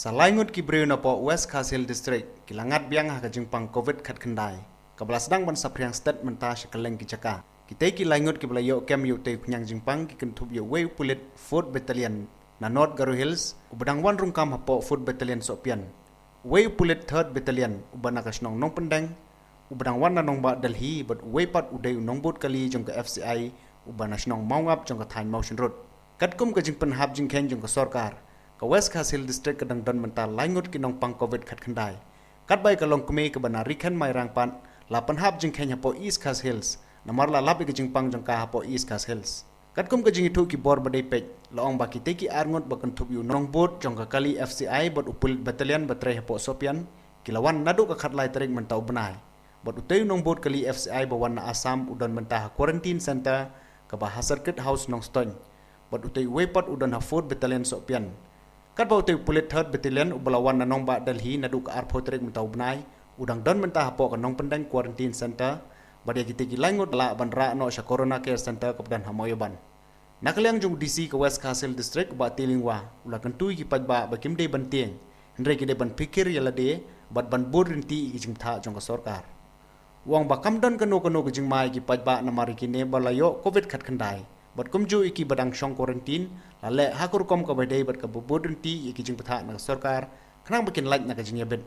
Salaingut ki breu na po West Khasil District kilangat biang ha kajing pang COVID khat khandai kabla sedang ban sapriang statement ta shakaleng ki chaka kita ki laingut ki belayo kem yu te kunyang jingpang ki kentup yu wei pulit food battalion na North Garo Hills ubadang wan rungkam ha po food battalion sopian wei pulit third battalion ubana kasnong nong pendeng ubadang wan na nong ba Delhi but wei pat udai nong bot kali jong ka FCI ubana snong maungap jong ka thain motion road katkum ka jingpan hab jingkhen jong ka sarkar ka West Khasil District kadang don mental laingut kinong pang COVID khat khandai kat bai ka long kumi ka bana riken mai rang pan lapan hab jing kenya po East Khas Hills namar la labi ka jing pang jong ka po East Khas Hills kat kum ka jing itu ki bor badai pej laong ba ki te ki arngot ba kan thup yu nong bot jong ka kali FCI bot upul battalion batre po sopian kilawan nadu ka khat lai tarik mentau benai bot uteu nong bot kali FCI ba wan na Assam udon mentah quarantine center ka ba Hasarkit House nong Stony bot uteu wepot udon ha food battalion sopian kat bau te pulit third battalion ubalawan na nong ba Delhi na du ka arpho trek mentau benai udang don mentah po ka nong pendeng quarantine center badia kita ki langut la banra no sha corona care center kapdan hamoyoban nakaliang jung DC ka West Khasil District ba tilingwa ula kantui ki pajba ba kimde bantieng hendre ki de ban pikir yala de bat ban borinti ki jing tha jong ka sarkar wang ba kamdon kano ki jing mai ki pajba na mari ki ne balayo covid khat khandai bat kumju iki badang shong quarantine lale hakur kom ka badai bat ka borinti iki jing patha na sarkar khnang bakin laj na ka jing yabet